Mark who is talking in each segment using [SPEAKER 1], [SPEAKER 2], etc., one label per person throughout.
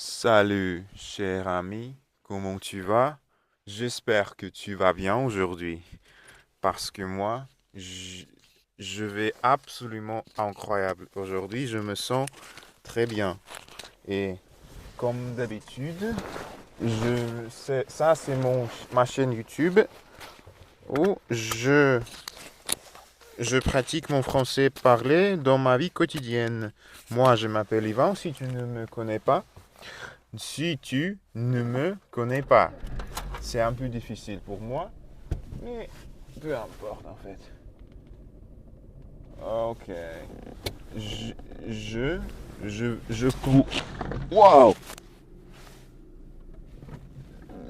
[SPEAKER 1] Salut, cher ami, comment tu vas? J'espère que tu vas bien aujourd'hui, parce que moi, je, je vais absolument incroyable. Aujourd'hui, je me sens très bien. Et comme d'habitude, ça c'est ma chaîne YouTube où je pratique mon français parlé dans ma vie quotidienne. Moi, je m'appelle Ivan, si tu ne me connais pas. Si tu ne me connais pas. C'est un peu difficile pour moi, mais peu importe en fait. Ok. Je, je, je. Wow!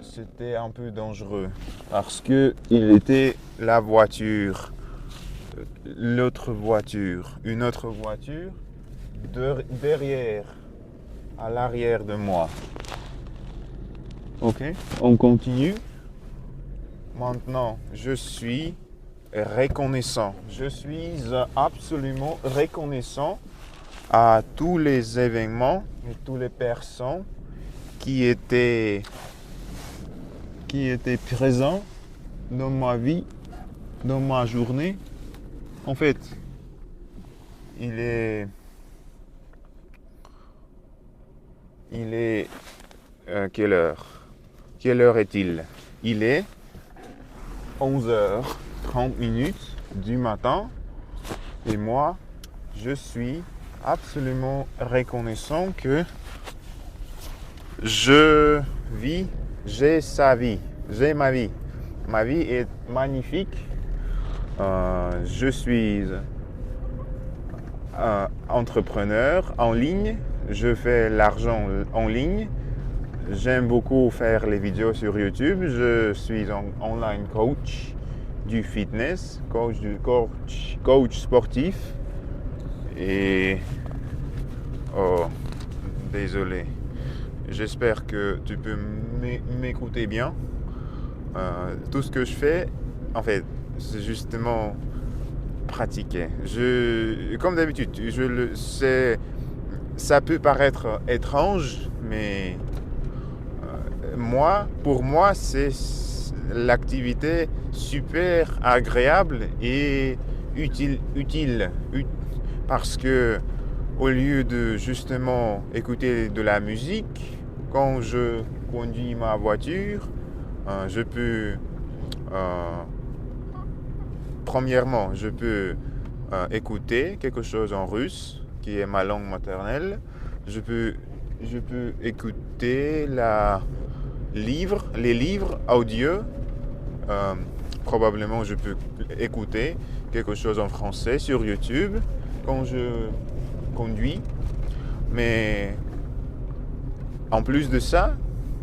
[SPEAKER 1] C'était un peu dangereux parce que il était la voiture, une autre voiture derrière, à l'arrière de moi. Ok, on continue. Maintenant, je suis reconnaissant. Je suis absolument reconnaissant à tous les événements et toutes les personnes qui étaient, qui étaient présents dans ma vie, dans ma journée. En fait, il est, il est quelle heure? Quelle heure est-il? Il est 11h30 du matin et moi, je suis absolument reconnaissant que je vis, j'ai sa vie, j'ai ma vie. Ma vie est magnifique. Je suis entrepreneur en ligne. Je fais l'argent en ligne. J'aime beaucoup faire les vidéos sur YouTube. Je suis un online coach du fitness, coach sportif. Et oh, désolé. J'espère que tu peux m'écouter bien. Tout ce que je fais, en fait, c'est justement pratiquer. Comme d'habitude, ça peut paraître étrange, mais pour moi, c'est l'activité super agréable et utile, parce que au lieu de justement écouter de la musique, quand je conduis ma voiture, je peux, euh, premièrement, je peux écouter quelque chose en russe, qui est ma langue maternelle. Je peux, je peux écouter les livres audio. Euh, Probablement, je peux écouter quelque chose en français sur YouTube quand je conduis. Mais en plus de ça,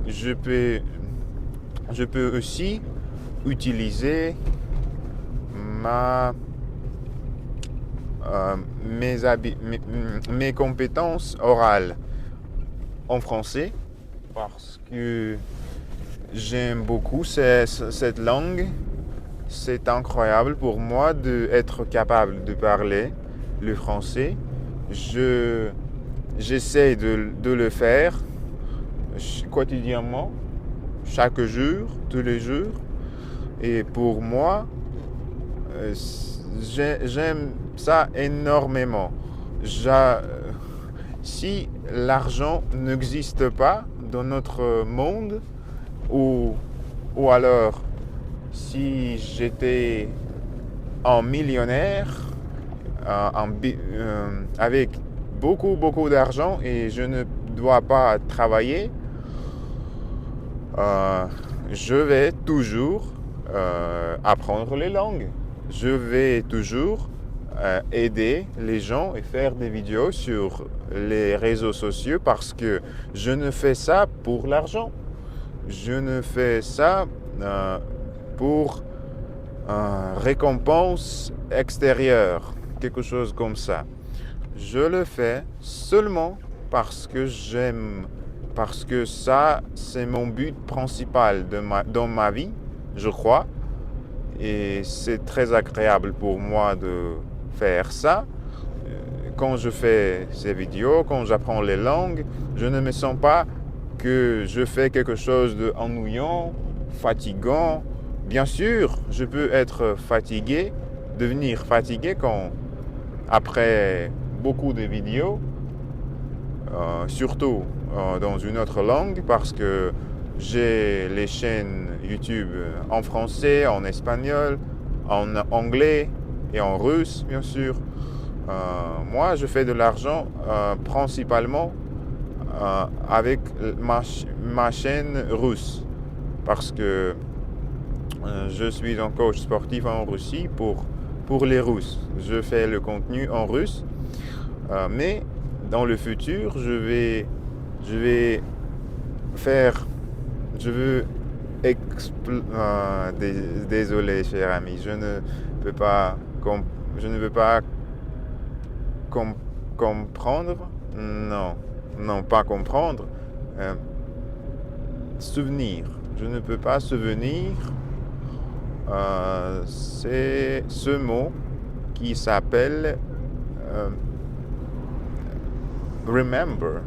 [SPEAKER 1] je peux, je peux aussi utiliser ma, mes compétences orales en français parce que j'aime beaucoup cette langue. C'est incroyable pour moi d'être capable de parler le français. Je, J'essaie de le faire quotidiennement, chaque jour, tous les jours. Et pour moi, j'aime ça énormément. J'a- Si l'argent n'existe pas dans notre monde, ou, ou alors si j'étais un millionnaire avec beaucoup d'argent et je ne dois pas travailler, euh, je vais toujours apprendre les langues. Je vais toujours aider les gens et faire des vidéos sur les réseaux sociaux parce que je ne fais ça pour l'argent. Je ne fais ça pour récompense extérieure, quelque chose comme ça. Je le fais seulement parce que j'aime, parce que ça, c'est mon but principal dans ma vie, je crois. Et c'est très agréable pour moi de faire ça. quand je fais ces vidéos, quand j'apprends les langues, je ne me sens pas que je fais quelque chose d'ennuyant, fatigant. Bien sûr, je peux être fatigué, devenir fatigué quand, après beaucoup de vidéos, surtout dans une autre langue, parce que j'ai les chaînes YouTube en français, en espagnol, en anglais et en russe, bien sûr. Moi, je fais de l'argent principalement avec ma chaîne russe, parce que je suis un coach sportif en Russie pour les Russes. Je fais le contenu en russe, mais dans le futur, je vais faire, je veux désolé, cher ami, je ne peux pas, je ne veux pas comprendre, non, pas comprendre, souvenir. Je ne peux pas souvenir, c'est ce mot qui s'appelle remember.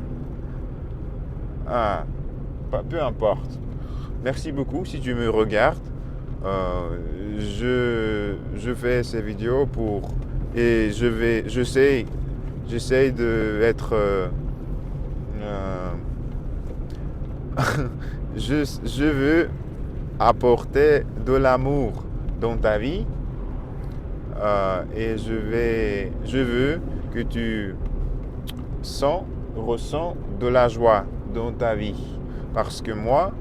[SPEAKER 1] Peu importe. Merci beaucoup si tu me regardes. Je fais ces vidéos et j'essaie de être je veux apporter de l'amour dans ta vie, et je veux que tu ressens de la joie dans ta vie, parce que moi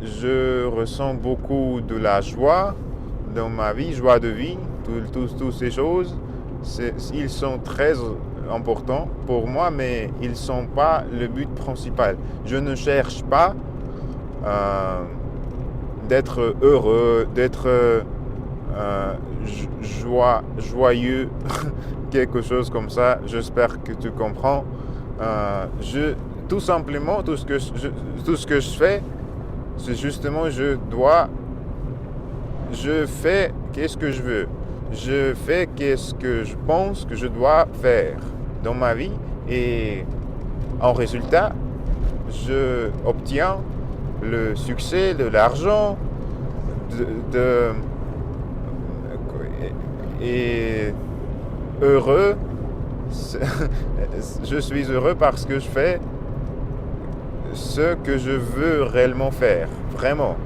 [SPEAKER 1] je ressens beaucoup de la joie dans ma vie, joie de vie, toutes ces choses, ils sont très importants pour moi, mais ils ne sont pas le but principal. Je ne cherche pas d'être heureux, d'être joyeux, quelque chose comme ça. J'espère que tu comprends. Tout simplement, tout ce que je fais, c'est justement, je fais qu'est-ce que je veux. Je fais qu'est-ce que je pense que je dois faire dans ma vie, et en résultat, je obtiens le succès, de l'argent, et heureux. Je suis heureux parce que je fais ce que je veux réellement faire, vraiment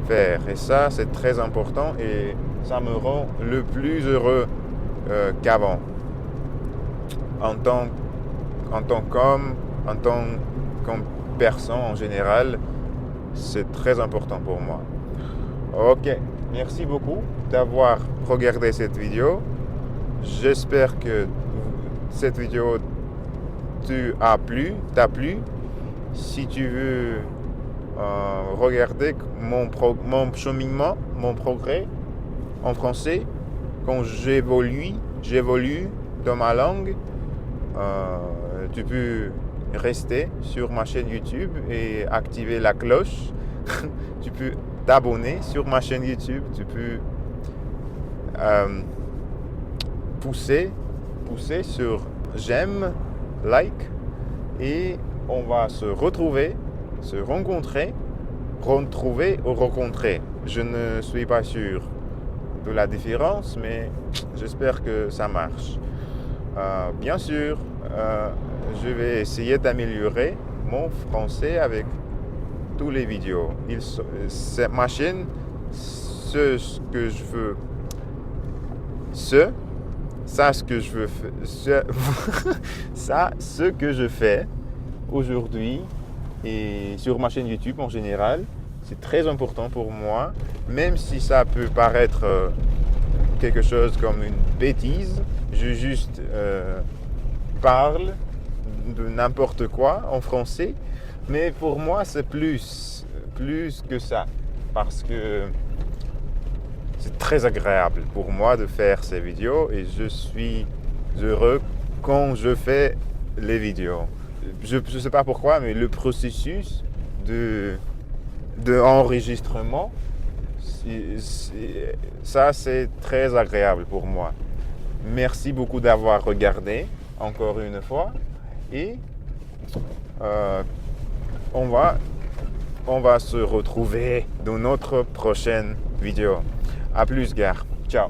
[SPEAKER 1] faire. Et ça, c'est très important, et ça me rend le plus heureux qu'avant. En tant qu'homme, en tant que personne en général, c'est très important pour moi. Ok, merci beaucoup d'avoir regardé cette vidéo. J'espère que cette vidéo t'a plu. Si tu veux regarder mon cheminement, mon progrès en français, quand j'évolue dans ma langue, tu peux rester sur ma chaîne YouTube et activer la cloche. Tu peux t'abonner sur ma chaîne YouTube. Tu peux pousser sur j'aime, like, et on va se rencontrer. Je ne suis pas sûr de la différence, mais j'espère que ça marche. Bien sûr, je vais essayer d'améliorer mon français avec tous les vidéos. C'est ma chaîne, ce que je veux ce que je fais aujourd'hui, et sur ma chaîne YouTube en général, c'est très important pour moi, même si ça peut paraître quelque chose comme une bêtise. Je juste parle de n'importe quoi en français, mais pour moi c'est plus que ça, parce que c'est très agréable pour moi de faire ces vidéos, et je suis heureux quand je fais les vidéos. Je ne sais pas pourquoi, mais le processus de enregistrement, ça c'est très agréable pour moi. Merci beaucoup d'avoir regardé encore une fois et on va se retrouver dans notre prochaine vidéo. À plus, gars. Ciao.